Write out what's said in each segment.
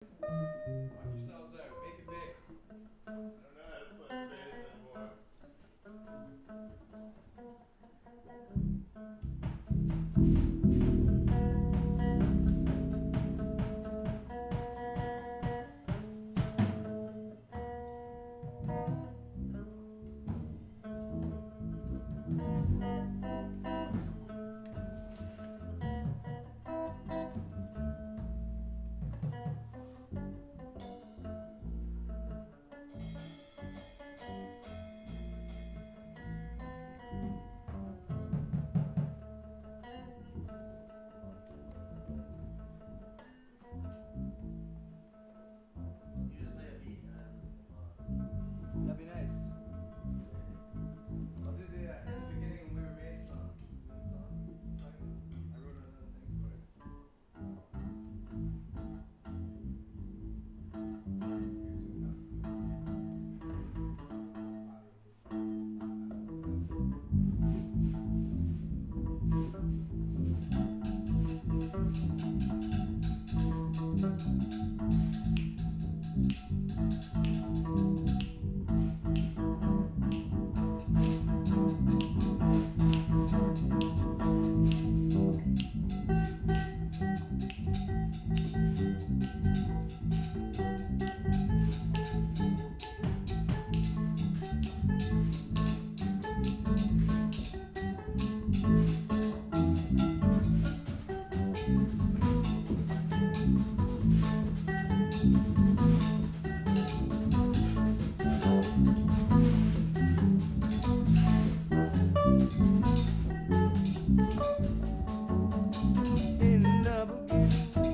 Knock yourselves out. Make it big. I don't know how to play bass anymore. You just play a beat and then That'd be nice. I'll do the in the beginning when we were made song. I wrote another thing for it. In the beginning.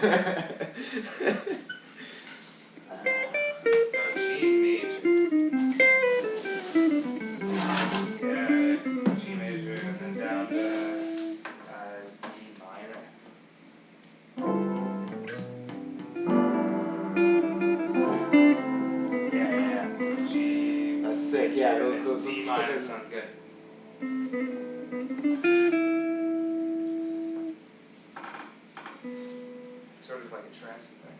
G major. Yeah, G major and then down to D minor. Yeah. G. That's sick. Yeah, those D minor sounds good. Sort of like a trance thing.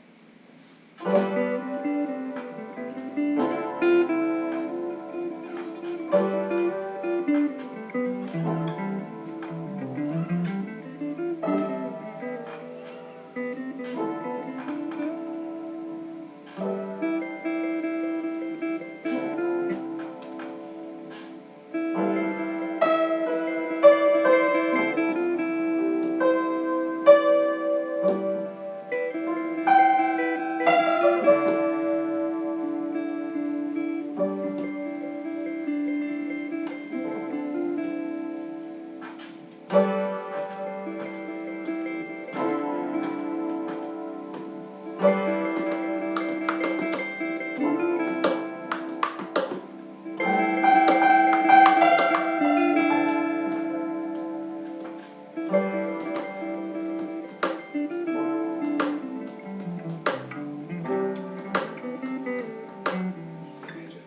C major.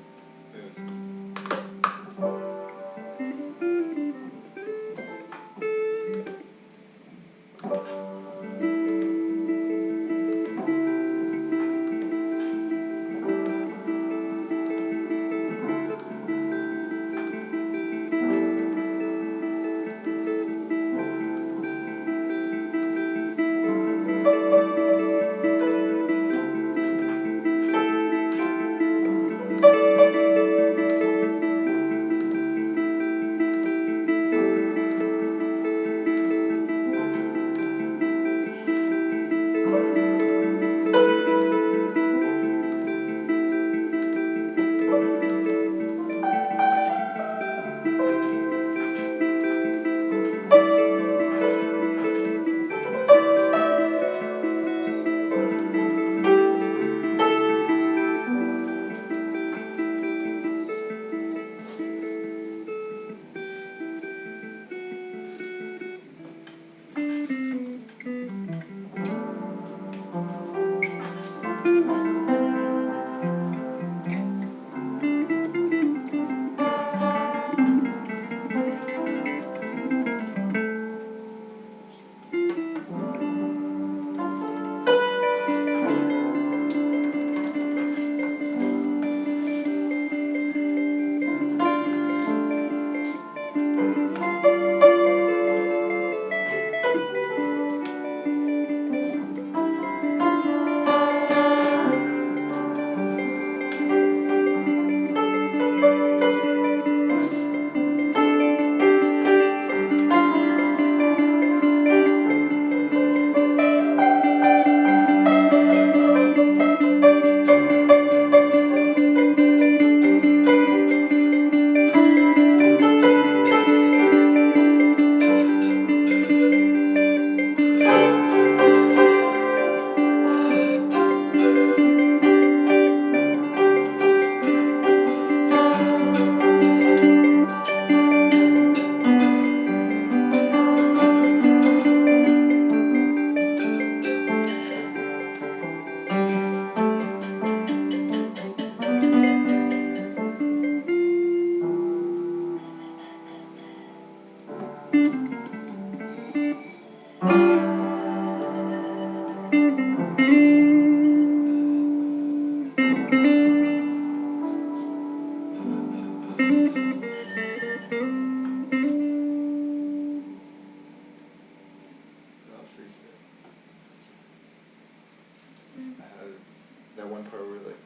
That one part where like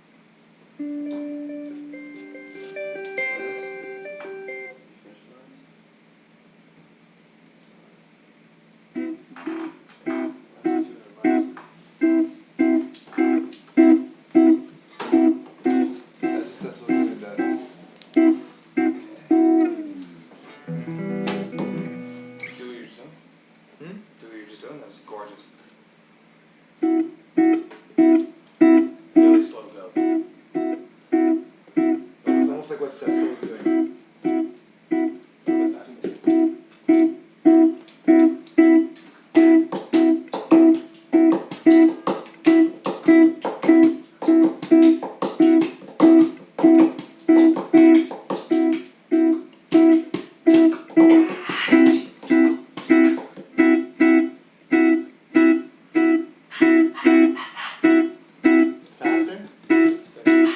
that's just that's what's doing that. Do what you're just doing. Hmm? Do what you're just doing. That was gorgeous. what Cecil's doing. A little bit faster. Faster? That's good.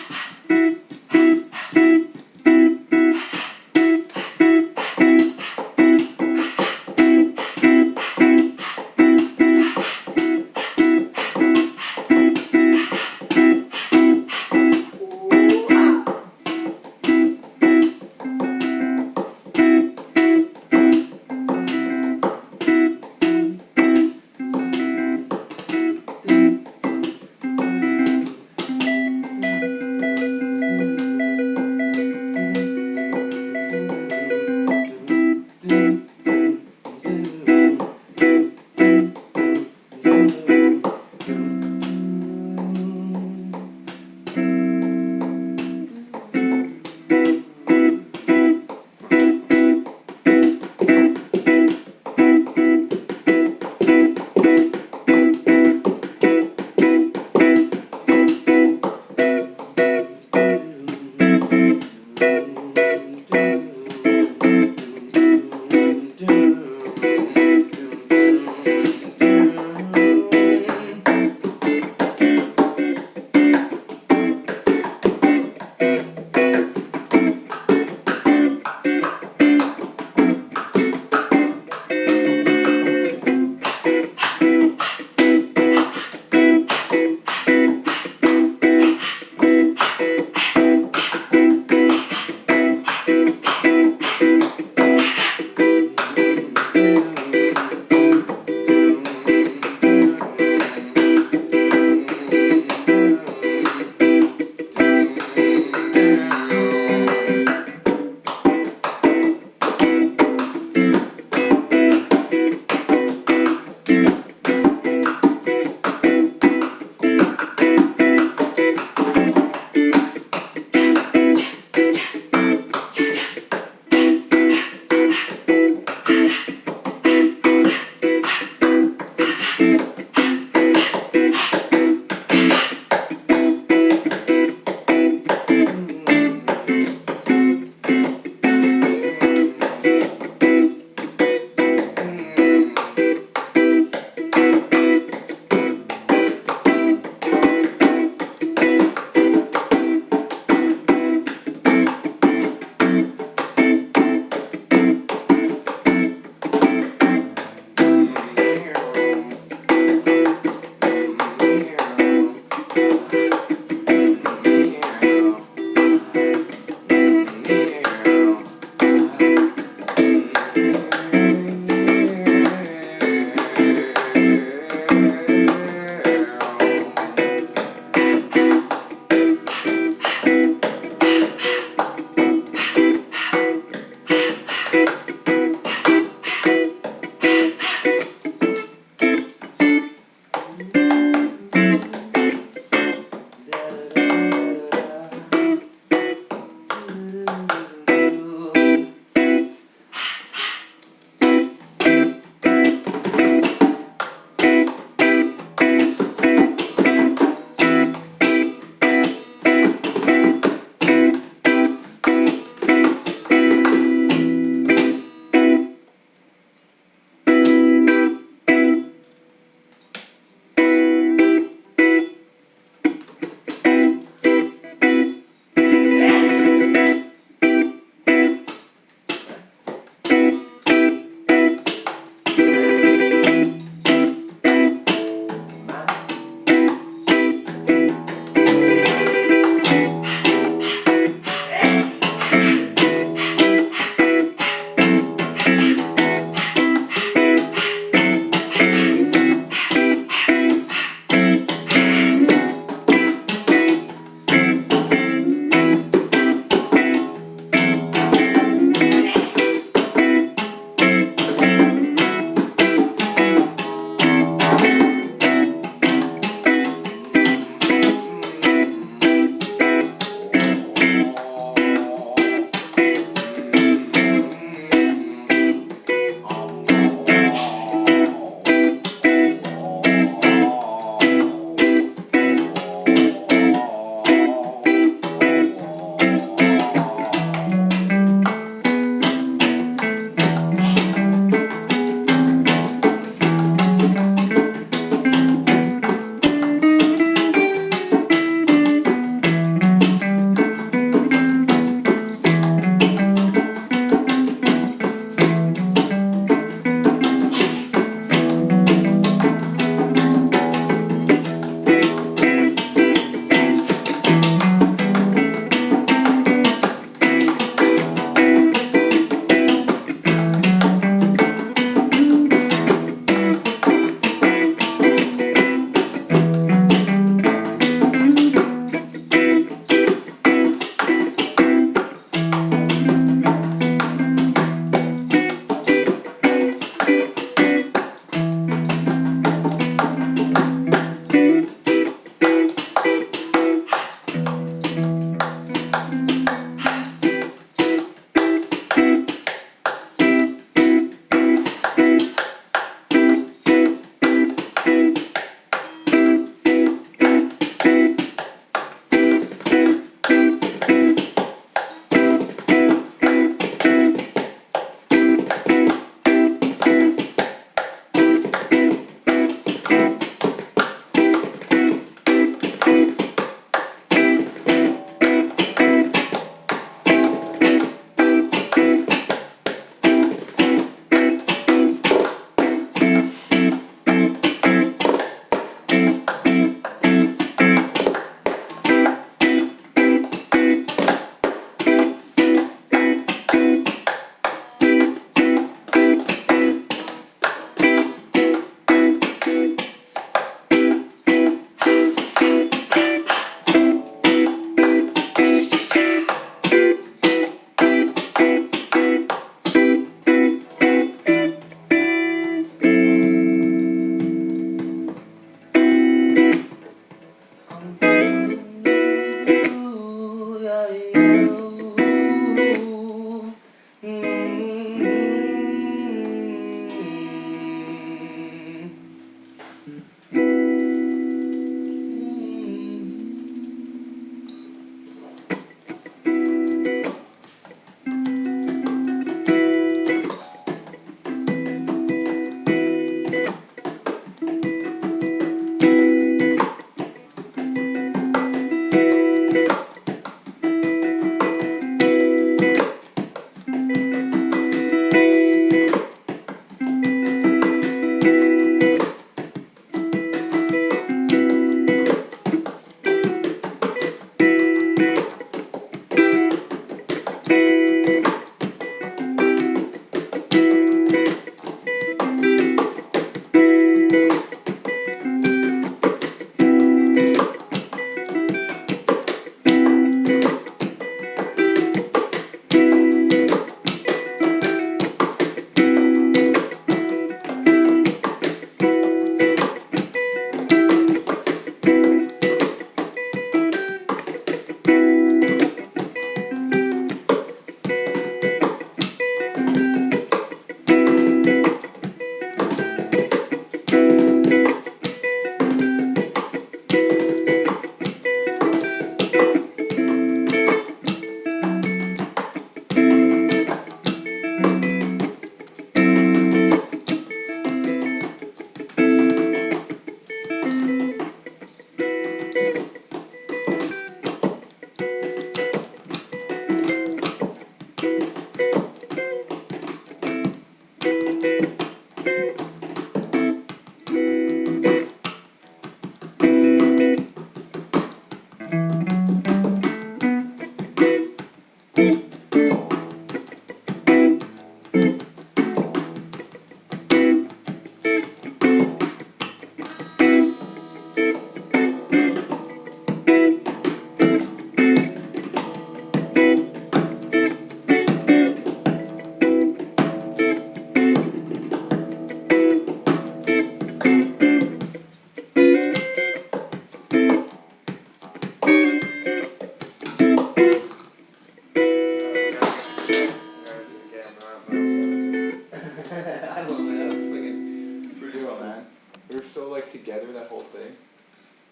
Together that whole thing?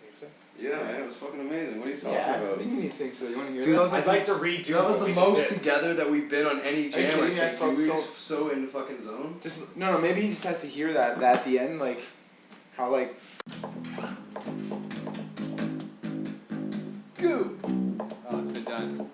Think so? Yeah, man, it was fucking amazing. What are you talking Yeah, about? what do you mean you think so? You want to hear Dude, that? that was I'd like to redo That was what the we just most did. together that we've been on any jam. kidding I me? I think. felt Dude, we were so- just so in the fucking zone. Just no, maybe he just has to hear that at the end, like how like goo. Oh, it's been done.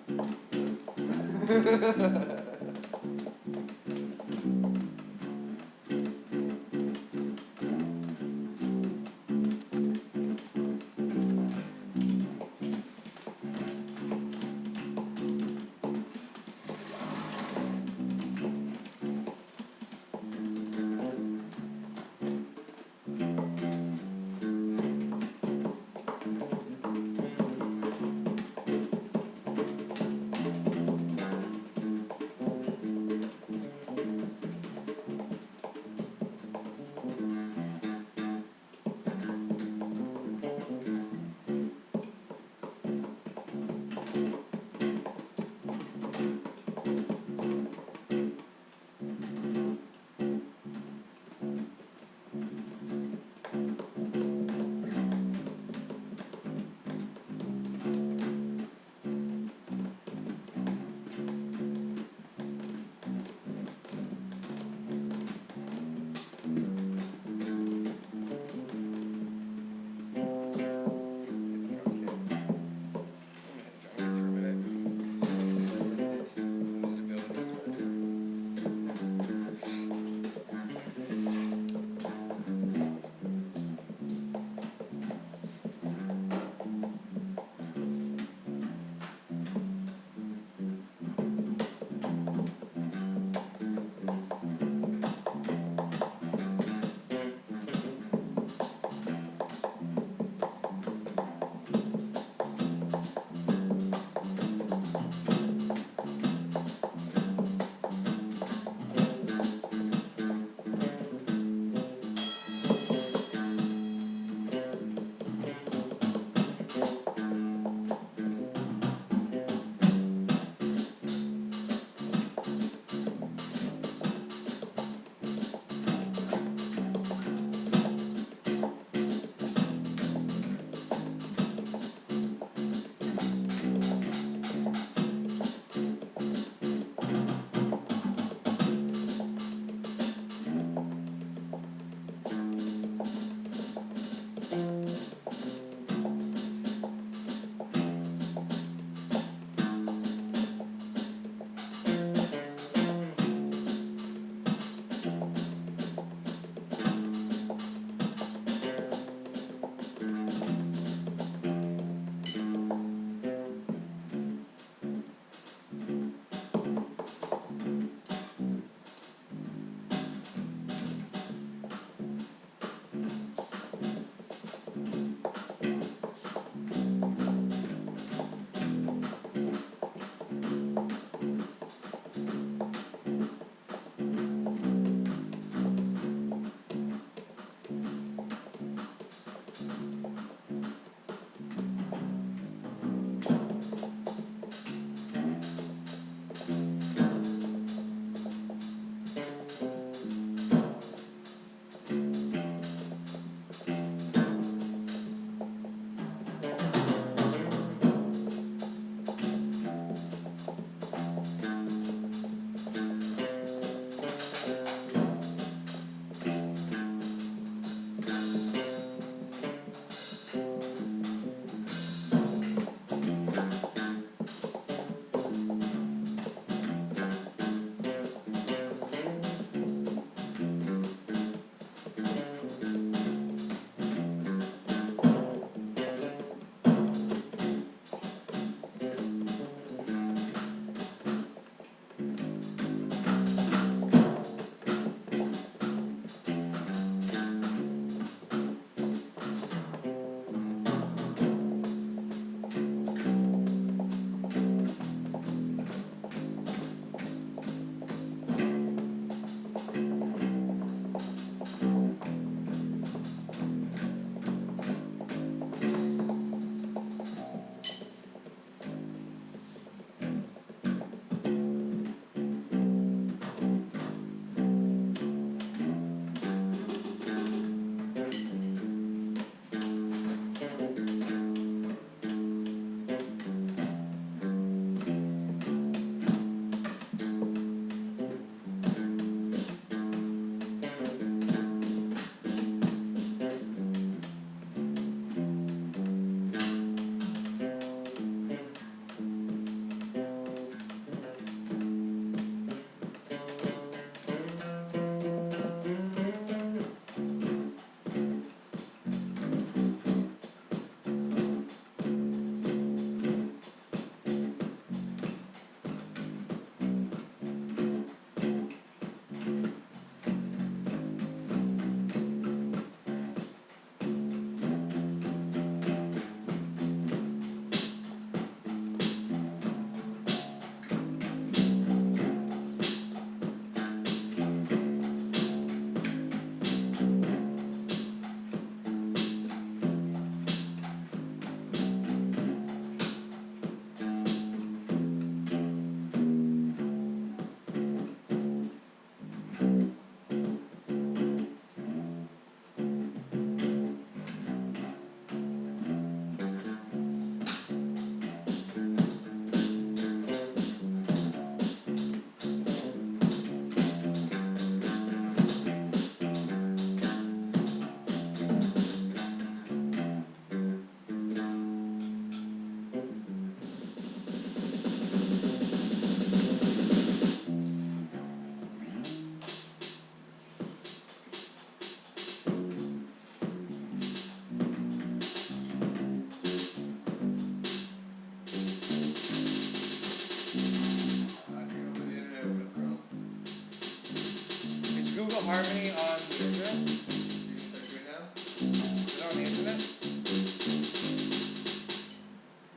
Google Harmony on the internet? You can start doing now? Is it on the internet?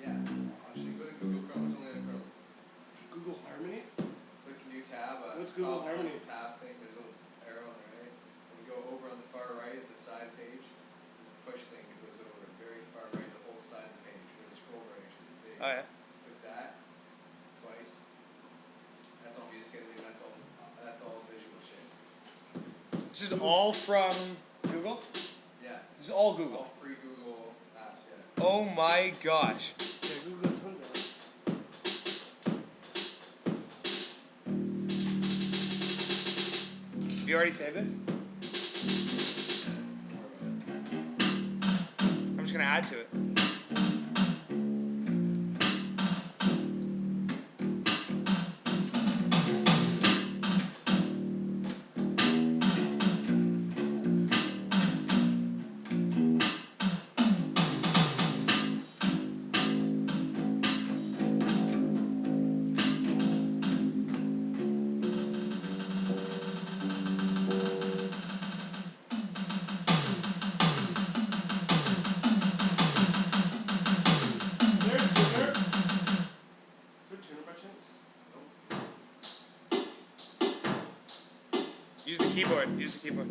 Yeah. Actually, go to Google Chrome. It's only on Chrome. Google Harmony? Click new tab. What's Google top Harmony? Tab thing. There's a little arrow on the right. When you go over on the far right at the side page, there's a push thing that goes over very far right, the whole side of the page. Where the scroll bar actually is there. Oh yeah. Click that twice. That's all music editing. That's all visual shit. This is all from Google? Yeah. This is all Google. All free Google apps. Yeah. Oh my gosh. Yeah, Google got tons of apps. Have you already saved it? I'm just gonna add to it. There's tuner. Is there tuner by chance? Use the keyboard. Use the keyboard.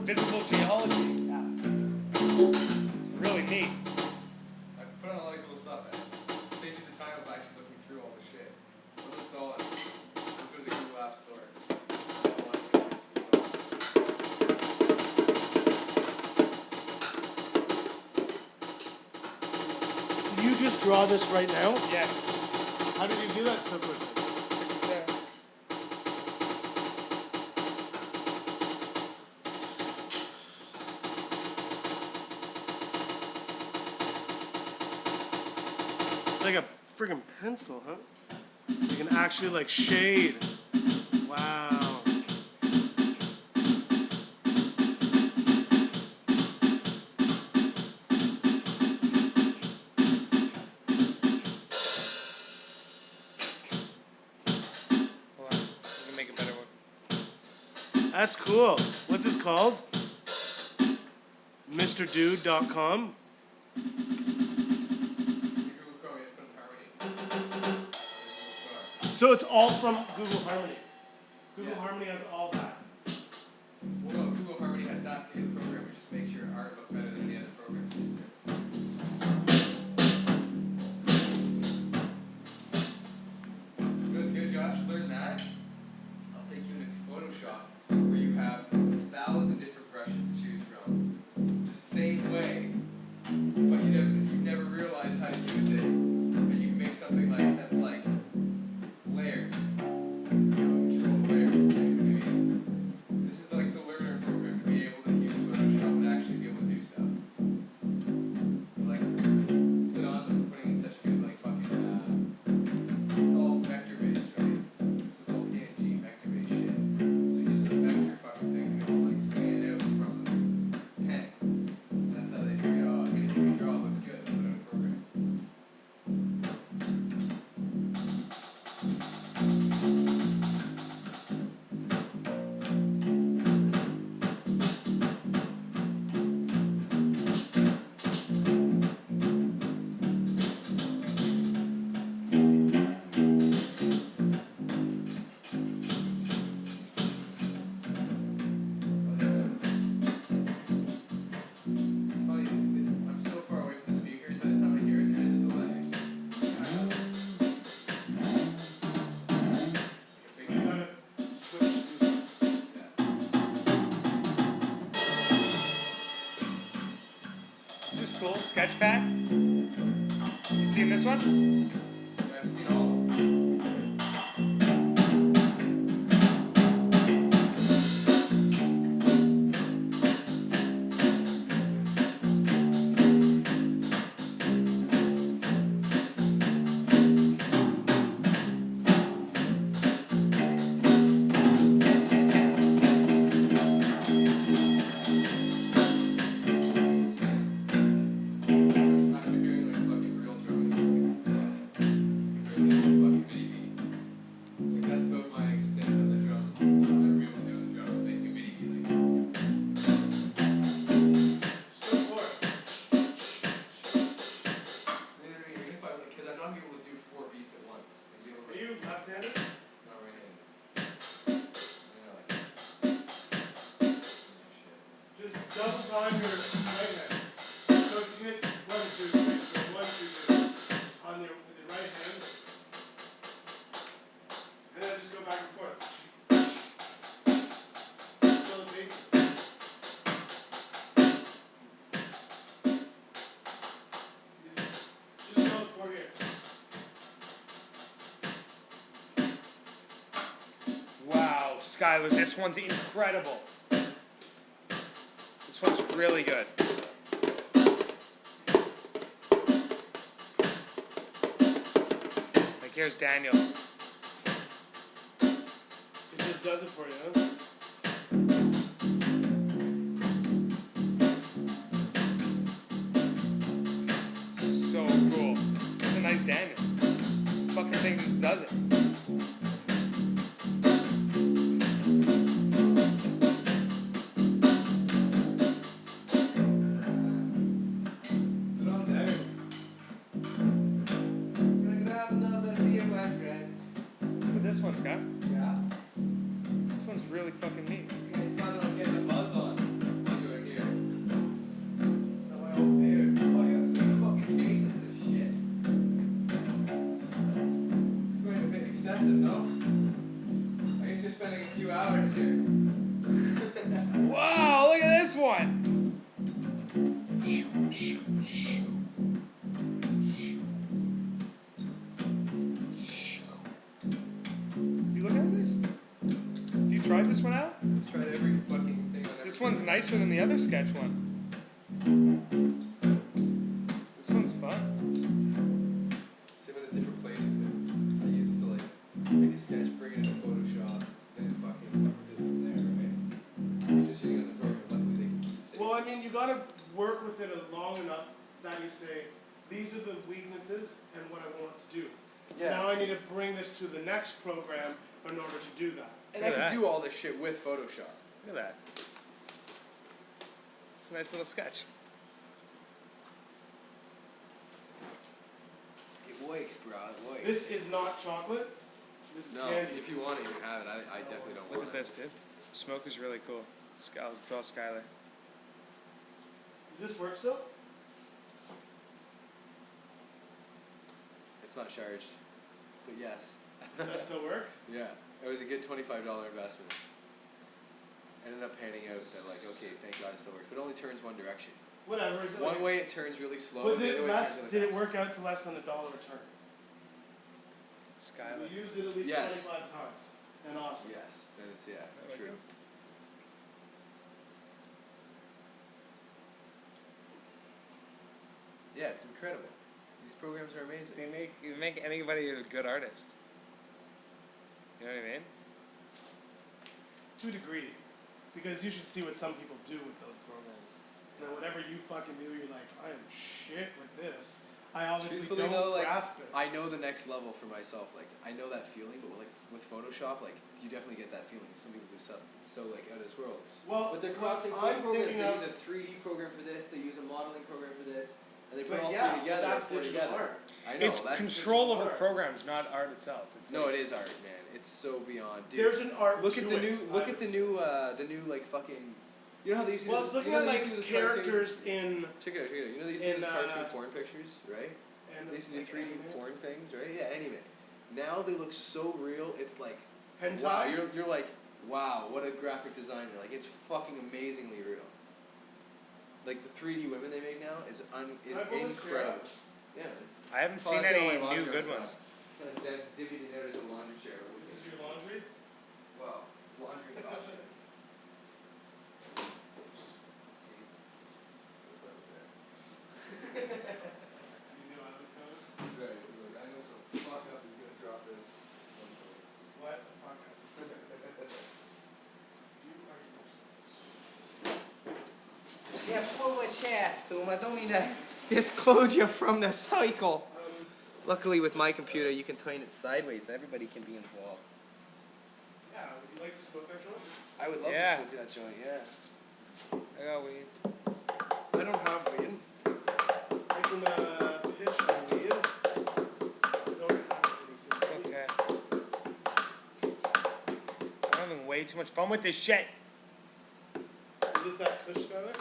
Visible geology. Yeah. It's really neat. I've put on a lot of cool stuff, man. It saves you the time of actually looking through all the shit. I'll install it. I'll go to the Google App Store. It's a lot of things to install. Did you just draw this right now? Yeah. How did you do that so quickly? It's like a friggin' pencil, huh? You can actually like shade. Wow. Hold on. We can make a better one. That's cool. What's this called? MrDude.com. Your Google Chrome, you have to put in Harmony. Google So it's all from Google Harmony. Google Yeah. Harmony has all that. Well, no, Google Harmony has that particular program, which just makes your art look better than any other programs use it. You know what's good, Josh? Learn that. I'll take you into Photoshop, where you have 1,000 different brushes to choose from. Just same way, but you've never realized how to use it, and you can make something like that's like layered. Control layers. Like, I mean, this is like the learner program to be able to use Photoshop and actually be able to do stuff. Like, put on them for putting in such good, like, fucking, it's all vector based, right? So it's all PNG vector based shit. So you use a vector fucking thing and it'll, like, scan out from pen. That's how they figured out, anything you draw looks good, put it in a program. It's funny, I'm so far away from the speakers, by the time I hear it, there is a delay. Like a big You gotta switch these. yeah. This is cool. Sketchpad. You seen this one? Yeah, I've seen all of them. After hearing like fucking real drumming, it's like fucking MIDI beat. Like that's about my extent of the drums. Not real doing the drums, making a MIDI beat. So for it. Literally, you're gonna find like, because I'm not gonna be able to do 4 beats at once. I'm gonna be able Are to, you left-handed? not right-handed. Yeah, like, shit. Just double time your right hand. So if you hit 1, 2, 3, so 1, 2, 3 on your with your right hand, and then just go back and forth. Feel the bass. Just go with 4 here. Wow, Skylar, this one's incredible. This one's really good. Like, here's Daniel. It just does it for you, huh? So cool. It's a nice Daniel. This fucking thing just does it. Put on there. Gonna grab another beer, my friend. Look at this one, Scott. Yeah. This one's really fucking neat. You guys planning on getting a buzz on while you were here? It's excessive, no? I guess you're spending a few hours here. Wow, look at this one! You look at this? Have you tried this one out? I've tried every fucking thing on every. This one's nicer than the other sketch one. This one's fun. See, I'm in a different place with it. I use it to like make a sketch, bring it into Photoshop, then fucking fuck with it from there, right? It's just using it in the program. Luckily, they can keep it safe. Well, I mean, you gotta work with it long enough that you say, these are the weaknesses and what I want to do. Now I need to bring this to the next program in order to do that. And I can do all this shit with Photoshop. Look at that. It's a nice little sketch. It works, bro. It works. This is not chocolate. This is No, candy. if you want it, you can have it. I definitely don't Look want at this, dude. Smoke is really cool. I'll draw Skylar. Does this work still? It's not charged, but yes. Does that still work? Yeah, it was a good $25 investment. Ended up panning out that like, okay, thank God it still works, but it only turns one direction. Whatever. Is it One like, way it turns really slow. was the it other way less? turns really Did it fast. work out to less than $1 a turn? Skylar. We used it at least Yes. 25 times. And awesome. Yes, then it's There we true. go. Yeah, it's incredible. These programs are amazing. They make anybody a good artist. You know what I mean? To a degree. Because you should see what some people do with those programs. And then whatever you fucking do, you're like, I am shit with this. I obviously Truthfully don't though, like, grasp it. I know the next level for myself. Like, I know that feeling, but like with Photoshop, like, you definitely get that feeling. Some people do stuff that's so like out of this world. Well, But they're crossing I'm programs. thinking They of, use a 3D program for this. They use a modeling program for this, and they put but all yeah, three together. that's and put it digital together. art. I know. It's that's control digital over art. programs, not art itself. It's No, like, it is art, man. It's so beyond. Dude, There's an art look to at the it, new. Look I at the would new like fucking. You know how they used to. Well, do it's this- looking you know at they used to do like this cartoon- characters in Check it out, check it out. You know they used to do in, this cartoon uh, porn pictures, right? and They used to do like 3D anime. porn things, right? Yeah, anime. Now they look so real. It's like hentai. wow. You're like wow. What a graphic designer. Like it's fucking amazingly real. Like the 3D women they make now is I pull this chair incredible. out? Yeah. I haven't Oh, seen that's any all my new laundry good right ones. now. They've divvied it out as a laundry chair. This is your laundry? Well, laundry caution. Oops. See? That's why I was there. So you knew I was coming? That's right. It was like, I know some fuck up is gonna drop this at some point. What the fuck? You are useless. Yeah, pull the shaft, Doom. I don't mean to disclose you from the cycle. Luckily, with my computer, you can turn it sideways. Everybody can be involved. Yeah, would you like to smoke that joint? I would love Yeah. to smoke that joint, yeah. I got weed. I don't have weed. I can pitch my weed. I don't have anything. Okay. I'm having way too much fun with this shit. Is this that Kush Skyler?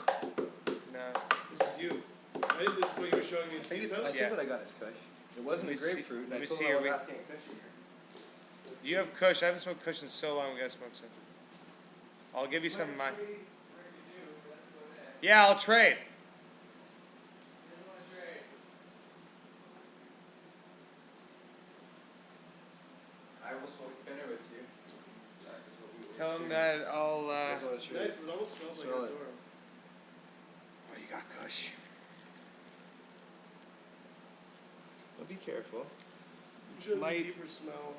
No. This is you. Right? This is what you were showing me in I think Steve's it's, I house? think what I got is Kush. It wasn't a Let me see- grapefruit. let I me told see him I your was weed. half Kush here. Let's You see. have Kush. I haven't smoked Kush in so long. We gotta smoke some. I'll give you some of mine. Yeah, I'll trade. I will smoke dinner with you. That is what we will Tell him experience. that I'll. That's what It's it's nice, but it almost smells Smell like it. a door. Oh, you got Kush. Well, be careful. It shows a light. deeper smell.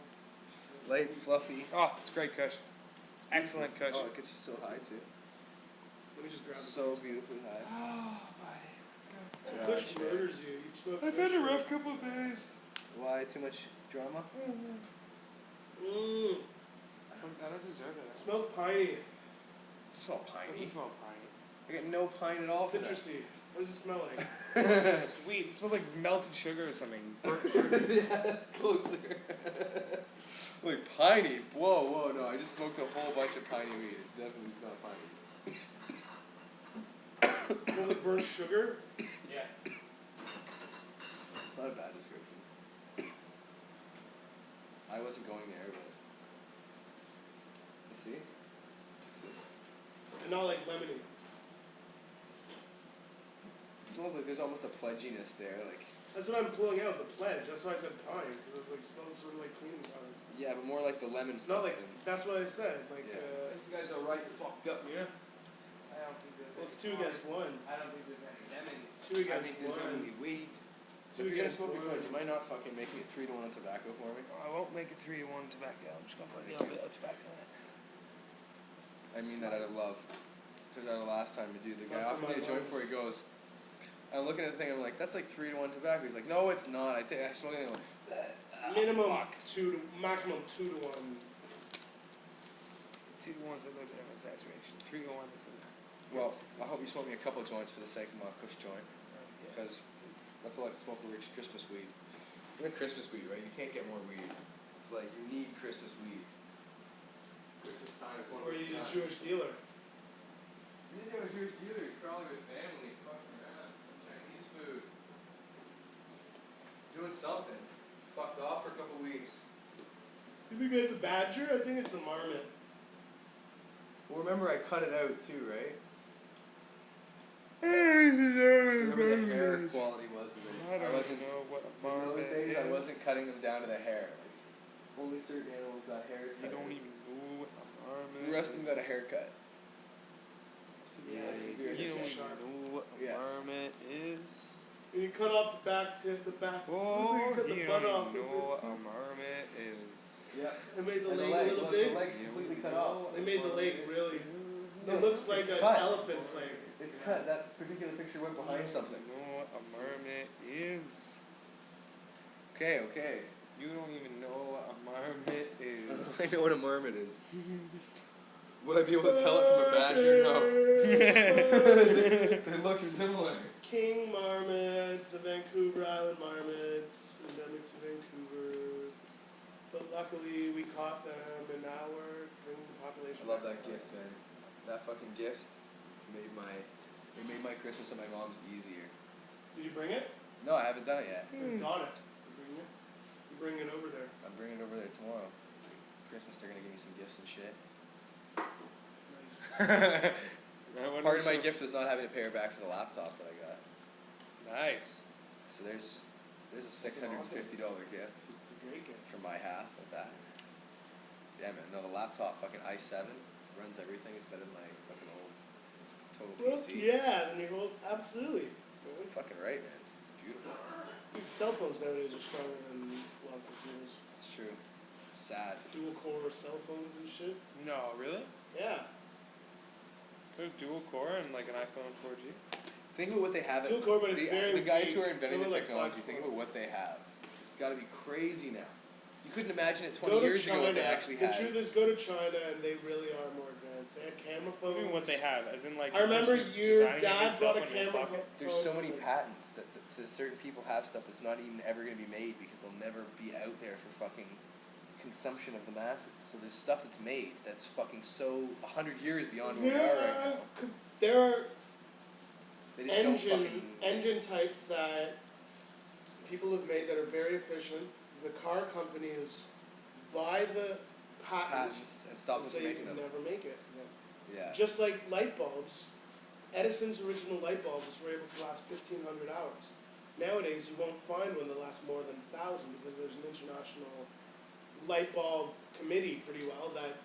Light, fluffy. Oh, it's great Kush. Excellent Kush. Oh, it gets you so high too. Let me just grab So beautifully high. Oh, buddy. Let's go. Josh, Kush man. murders you. You smoke I've Kush. had a rough couple of days. Why? Too much drama? Mmm. I don't deserve It it. smells piney. It smells piney. Doesn't smell piney. I get no pine at all. for that. Citrusy. What does it smell like? It smells sweet. It smells like melted sugar or something. Burnt sugar. Yeah, that's closer. Like piney. Whoa, whoa, no. I just smoked a whole bunch of piney weed. It definitely is not piney. It smells like burnt sugar. Yeah. It's not a bad description. I wasn't going there, but let's see. And not like lemony. It smells like there's almost a pledginess there, like. That's what I'm pulling out, the pledge. That's why I said pine, because it was like, smells sort of like cleaning powder. Yeah, but more like the lemon It's not stuff. like, that's what I said. Like, Yeah. You guys are right, fucked up, yeah? I don't think there's well, it's any 2 against 1. I don't think there's any lemon. 2 I against think there's 1. only weed. So if you're gonna smoke your joint, you might not fucking make me 3-1 on tobacco for me. I won't make it 3-1 tobacco. I'm just gonna put a little bit of tobacco in it. I mean that out of love. Because the last time, dude, the guy Not for offered me a my joint lungs. before he goes. I'm looking at the thing, I'm like, that's like 3-1 tobacco. He's like, no, it's not. I think I smoke it. I'm like, Minimum fuck. 2 to, maximum 2 to 1. 2 to 1's a little bit of an exaggeration. 3 to 1 is a Well, I hope you smoke me a couple of joints for the sake of my Kush joint. yeah. Because that's all I can smoke over Christmas weed. Even Christmas weed, right? You can't get more weed. It's like, you need Christmas weed. Christmas time is one of Or those you use a times. Jewish dealer. You didn't have a Jewish dealer, you're crawling with family, fucking around, Chinese food. Doing something. Fucked off for a couple weeks. You think that's a badger? I think it's a marmot. Well, remember I cut it out too, right? So I remember the hair quality was of it. don't wasn't, know what a in marmot those days, I is. wasn't cutting them down to the hair. Only certain animals got hairs You cut. don't even know what a marmot The rest of them got a haircut. Yeah, it's it's weird. You too don't sharp. even know what a Yeah. marmot is. And you cut off the back tip, the back. Oh, looks like you cut the you butt don't off. even know what with a the marmot is. Yeah. They made the And leg, leg, a little look, big. the leg's completely cut off. They made the leg really. No, It looks like it's an cut. elephant's leg. It's cut. That particular picture went behind something. You know what a marmot is. Okay, okay. You don't even know what a marmot is. I know what a marmot is. Would I be able to tell it from a badger? No. They look similar. King marmots, Vancouver Island marmots, endemic to Vancouver. But luckily we caught them and now we're bringing the population I love back that gift, man. That fucking gift made my Christmas at my mom's easier. Did you bring it? No, I haven't done it yet. You got it. You bring it over there. I'm bringing it over there tomorrow. Christmas, they're gonna give me some gifts and shit. Nice. Part of my gift was not having to pay her back for the laptop that I got. Nice. So there's a $650 gift It's a great gift. for my half of that. Yeah, man. No, the laptop, fucking i7, runs everything. It's better than my fucking old total Well, PC. yeah, then you're old. Absolutely. Fucking right, man. Beautiful. Dude, cell phones nowadays are stronger than a lot of computers. It's true. Sad. Dual core cell phones and shit. No, really? Yeah. There's dual core and like an iPhone 4G. Think about what they have. Dual core, but it's the, very the guys weak. who are inventing It's the only like technology, 5 think core. about what they have. It's got to be crazy now. You couldn't imagine it 20 Go to years ago China. what they actually The had. truth is, go to China and they really are more advanced. They have camera phones. Even what they have, as in like. I remember the person your designing dad his brought a cell phone in his camera pocket. phone. There's so many patents that certain people have stuff that's not even ever going to be made because they'll never be out there for fucking consumption of the masses. So there's stuff that's made that's fucking so 100 years beyond where we are right now. There are They just don't fucking. engine types that people have made that are very efficient. The car companies buy the patent Patents and stop and them say from you making can them. never make it. Yeah. Just like light bulbs, Edison's original light bulbs were able to last 1,500 hours. Nowadays, you won't find one that lasts more than 1,000 because there's an international light bulb committee pretty well that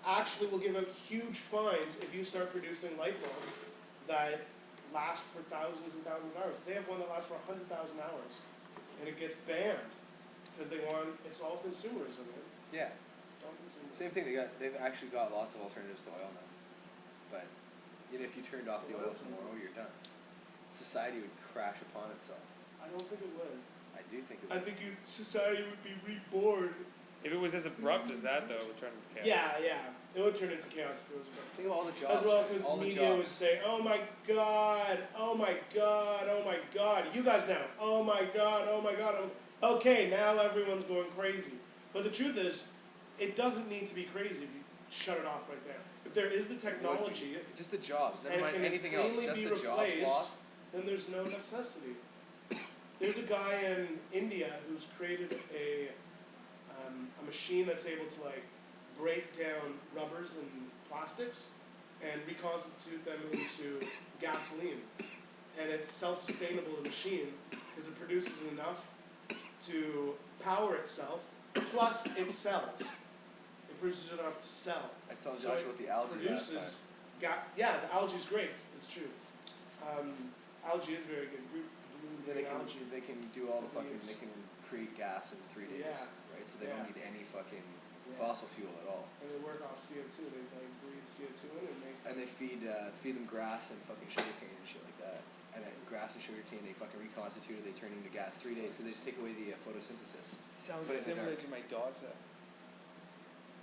actually will give out huge fines if you start producing light bulbs that last for thousands and thousands of hours. They have one that lasts for 100,000 hours, and it gets banned because they want, it's all consumerism, man. Yeah. It's all consumerism. Same thing. They've actually got lots of alternatives to oil now. But even if you turned off the oil tomorrow, you're done. Society would crash upon itself. I don't think it would. I do think it I would. think society would be reborn. If it was as abrupt as that, though, it would turn into chaos. Yeah. It would turn into chaos if it was abrupt. Think of all the jobs. As well, because all the media would jobs. say, "Oh my God, oh my God, oh my God." You guys now, "Oh my God, oh my God." Okay, now everyone's going crazy. But the truth is, it doesn't need to be crazy if you shut it off right there. If there is the technology, Just the jobs. Never and mind can anything else. cleanly Just be the jobs replaced, lost. then there's no necessity. There's a guy in India who's created a machine that's able to like break down rubbers and plastics and reconstitute them into gasoline. And it's self-sustainable, the machine, because it produces enough to power itself, plus it sells. It produces enough to sell. I was telling So Josh it about the algae last time. Yeah, the algae's great. It's true. Algae is very good. They can, Algae. they can do all the fucking, Yes. they can create gas in 3 days, Yeah. right? So they Yeah. don't need any fucking Yeah. fossil fuel at all. And they work off CO2. They like breathe CO2 in and make. And they feed them grass and fucking sugarcane and shit like that. And then grass and sugarcane, they fucking reconstitute it, they turn into gas 3 days because they just take away the photosynthesis. Sounds Put it in the similar dark. to my daughter.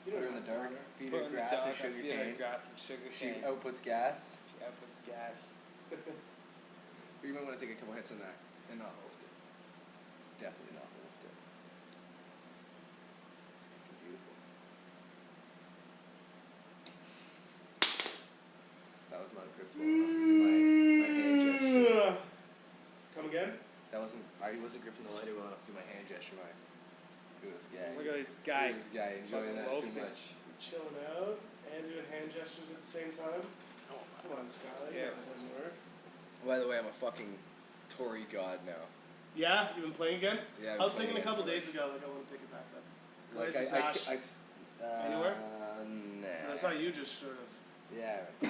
You Put her know, in the dark, feed Put her in the grass dark, and I feed her sugarcane. grass and sugar She cane. outputs gas. She outputs gas. But you might want to take a couple hits on that and not wolf it. Definitely not wolf it. It's fucking beautiful. That was not a grip ball. My hand gesture. Come again? That wasn't. I wasn't gripping the lighter well enough to do my hand gesture. Look at this guy. Look at this Look guy. at this guy enjoying that Fucking too loafing. much. Chilling out and doing hand gestures at the same time. Come on, Skylar. Yeah. That doesn't work. By the way, I'm a fucking Tory god now. Yeah, you've been playing again? Yeah. I was thinking a couple days ago, like I want to pick it back up. Can Like I just ask? Anywhere? Nah. That's how you just sort of. Yeah. I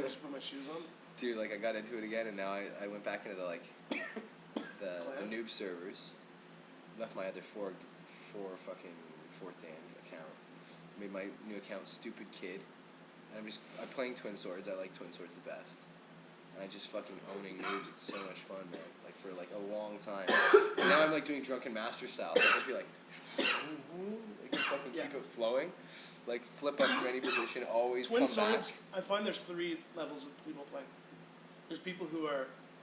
just put my shoes on. Dude, like I got into it again, and now I went back into the like the noob servers. Left my other four fucking fourth Dan account. Made my new account Stupid Kid. And I'm playing Twin Swords. I like Twin Swords the best. And I just fucking owning noobs. It's so much fun, man. Like for like a long time. And now I'm like doing Drunken Master style. So I'll just be like just fucking keep it flowing. Like flip up from any position, always Twin come Swords, back. I find there's 3 levels of people playing. There's people who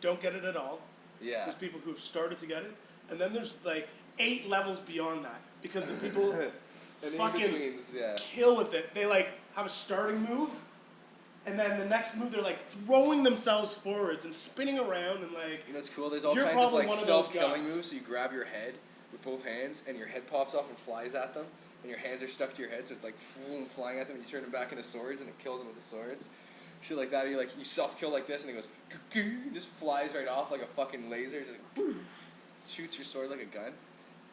don't get it at all. Yeah. There's people who've started to get it. And then there's like 8 levels beyond that. Because the people And in fucking betweens, yeah. kill with it. They like have a starting move, and then the next move they're like throwing themselves forwards and spinning around and like. You know what's cool? There's all You're kinds of probably like one of those self-killing guys. moves. So you grab your head with both hands, and your head pops off and flies at them, and your hands are stuck to your head, so it's like flying at them. And you turn them back into swords, and it kills them with the swords. Shit like that. Or you self-kill like this, and it goes, and just flies right off like a fucking laser. Just like, shoots your sword like a gun.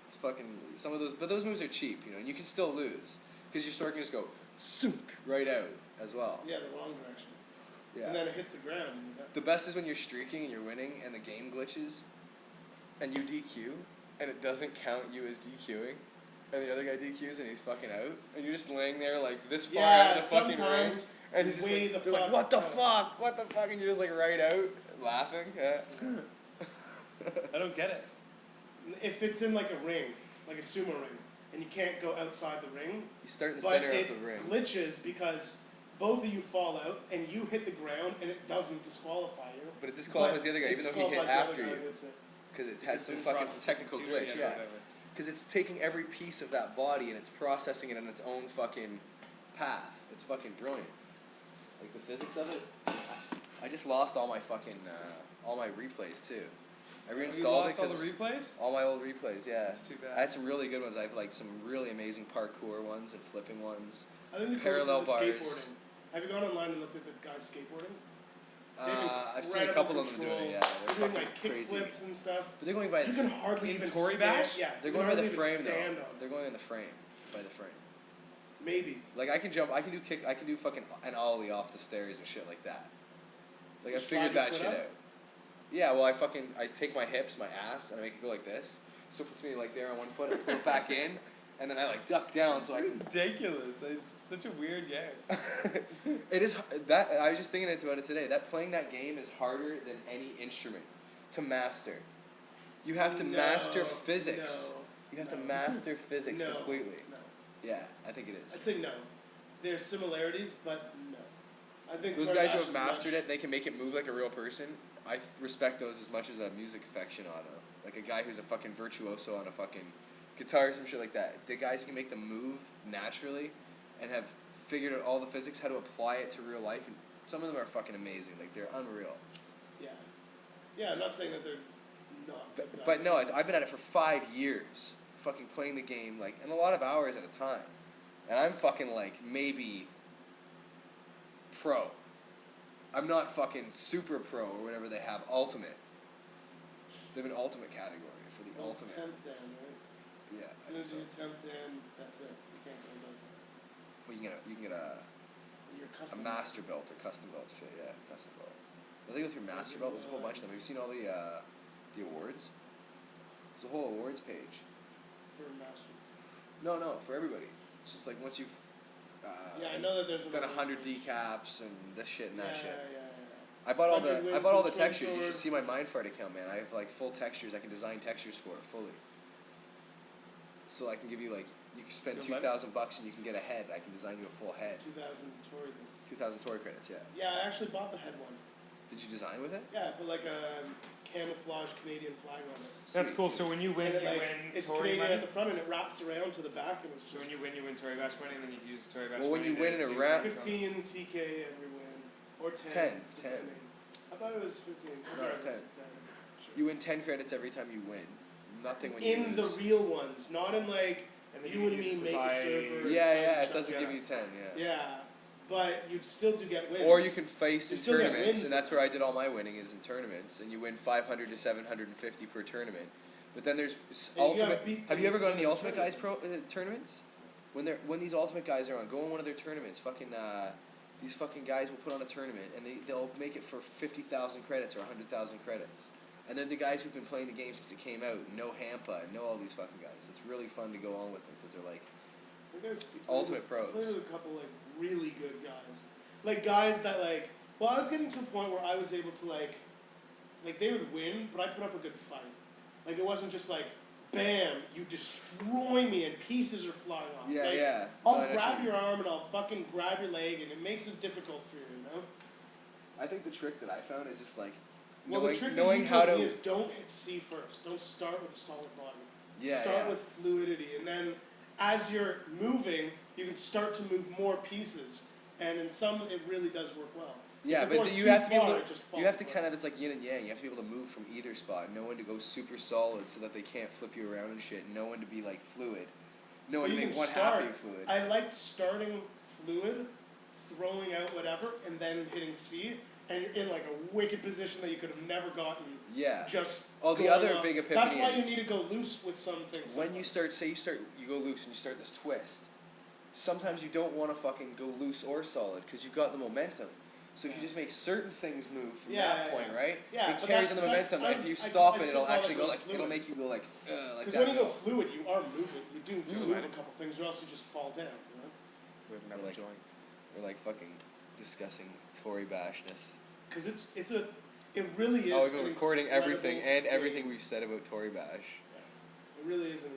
It's fucking some of those, but those moves are cheap, you know, and you can still lose because your sword can just go sunk right out as well. Yeah, the wrong direction. Yeah. And then it hits the ground. The best is when you're streaking and you're winning and the game glitches and you DQ and it doesn't count you as DQing and the other guy DQs and he's fucking out and you're just laying there like this far out of the fucking ring sometimes and he's just way like, the they're like, fuck what the out. fuck, and you're just like right out laughing. Yeah. I don't get it. If it's in like a ring, like a sumo ring, and you can't go outside the ring, You start in the but center it of the ring. glitches because both of you fall out and you hit the ground and it doesn't disqualify you. But it disqualifies the other guy it even though he hit disqualifies the other after guy you. who hits it. Because it has It's some in fucking process technical computer glitch, or yeah. whatever. Because it's taking every piece of that body and it's processing it on its own fucking path. It's fucking brilliant. Like the physics of it. I just lost all my fucking all my replays too. I You reinstalled lost it all the because replays? all my old replays, yeah. That's too bad. I had some really good ones. I have like some really amazing parkour ones and flipping ones. I think the Parallel coolest is the bars. skateboarding. Have you gone online and looked at the guys skateboarding? They have I've seen a incredible couple of them doing it. Yeah, control. they're They're doing fucking like kick crazy. flips and stuff. But they're going by You can hardly even Tory stand. bash? Yeah, they're you going can by the hardly even frame stand though. on. They're going in the frame, by the frame. Maybe. Like I can jump, I can do kick, I can do fucking an ollie off the stairs and shit like that. Like I Just slide figured your that foot shit up? out. Yeah, well I take my hips, my ass, and I make it go like this. So it puts me like there on one foot, I pull it back in, and then I like duck down so I can. Ridiculous. It's such a weird game. It is that I was just thinking about it today. That playing that game is harder than any instrument to master. You have to master physics. No, You have to no. master physics No, completely. No. Yeah, I think it is. I'd say no. There's similarities, but no. I think Those Tory guys who Bash have is mastered much- it, they can make it move like a real person. I respect those as much as a music aficionado. Like a guy who's a fucking virtuoso on a fucking guitar or some shit like that. The guys who can make them move naturally and have figured out all the physics, how to apply it to real life. And some of them are fucking amazing. Like they're unreal. Yeah. Yeah, I'm not saying that they're not. good But guys. no, I've been at it for 5 years. fucking playing the game like in a lot of hours at a time, and I'm fucking like maybe pro. I'm not fucking super pro or whatever they have. Ultimate. They have an ultimate category for the Well, it's ultimate. 10th dan, right? Yeah. As soon as you hit 10th dan, that's it. You can't go above that. Well, you can get a You're custom. master belt or custom belt shit. Yeah, custom belt. I think with your master belt, there's a whole bunch of them. Have you seen all the awards? There's a whole awards page. For master. No, for everybody. It's just like once you've Yeah, I know that there's done an 100 awards page. decaps and this shit and that Yeah. shit. I bought all 100 the wins all and the 20 textures. You should sword. see my Mindfart account, man. I have like full textures. I can design textures for it fully. So I can give you like you can spend Good money. $2,000 and you can get a head. I can design you a full head. 2000 Tory. 2,000 Tory credits, yeah. Yeah, I actually bought the head one. Did you design with it? Yeah, I put like a camouflage Canadian flag on it. That's Sweet, cool. sweet. So when you win, And it, you like, win it's Tory Canadian money. at the front and it wraps around to the back and it's So just when you win Tory Bash money, and then you can use Tory Bash Well, when money you win to in a do round- things. 15 TK every win. Or 10. 10. depending. I thought it was 15. No, it's 10. Sure. You win 10 credits every time you win. Nothing when you In the lose. real ones, not in like And then you can and use me it to make buy- a server. Yeah, and yeah, fight it doesn't yeah. give you 10, yeah. Yeah, but you still do get wins. Or you can face You in still get tournaments, wins. and that's where I did all my winning is in tournaments, and you win 500 to 750 per tournament. But then there's And you gotta ultimate. beat Have you ever gone to the the ultimate guys pro tournaments? When these ultimate guys are on, go in one of their tournaments. These fucking guys will put on a tournament, and they'll make it for 50,000 credits or 100,000 credits. And then the guys who've been playing the game since it came out, know Hampa, and know all these fucking guys. It's really fun to go on with them because they're like. I guess Ultimate I pros. played with a couple like really good guys, like guys that like. Well, I was getting to a point where I was able to like they would win, but I put up a good fight. Like it wasn't just like, bam, you destroy me and pieces are flying off. Yeah, like, yeah. I'll No, I know grab what you your arm and I'll fucking grab your leg, and it makes it difficult for you, you know. I think the trick that I found is just like. Well, knowing, the trick knowing that you how told to. me is don't hit C first. Don't start with a solid body. Yeah, Start yeah. with fluidity, and then as you're moving, you can start to move more pieces. And in some, it really does work well. Yeah, If you're but going you too have to be far, able it to. just falls You have to apart. kind of. It's like yin and yang. You have to be able to move from either spot. Know when to go super solid so that they can't flip you around and shit. Know when to be like fluid. Know when But to you make can one half start- of you fluid. I liked starting fluid, throwing out whatever, and then hitting C, and you're in like a wicked position that you could have never gotten. Yeah. Just. Oh, the going other off. big That's epiphany why is you need to go loose with some things. when you start. Say you go loose and you start this twist. Sometimes you don't want to fucking go loose or solid because you've got the momentum. So if you just make certain things move from that point, right? Yeah, it but carries on the that's- momentum. Like if you I stop it, still it'll call it actually go going like fluid. it'll make you go like that. Because when you go fluid, you are moving. You move a couple things, or else you just fall down. You know? With another Like- joint. We're like fucking discussing Tory bashness. Because it really is. Oh, we've been an recording incredible everything and game. everything we've said about Tory Bash. It really is an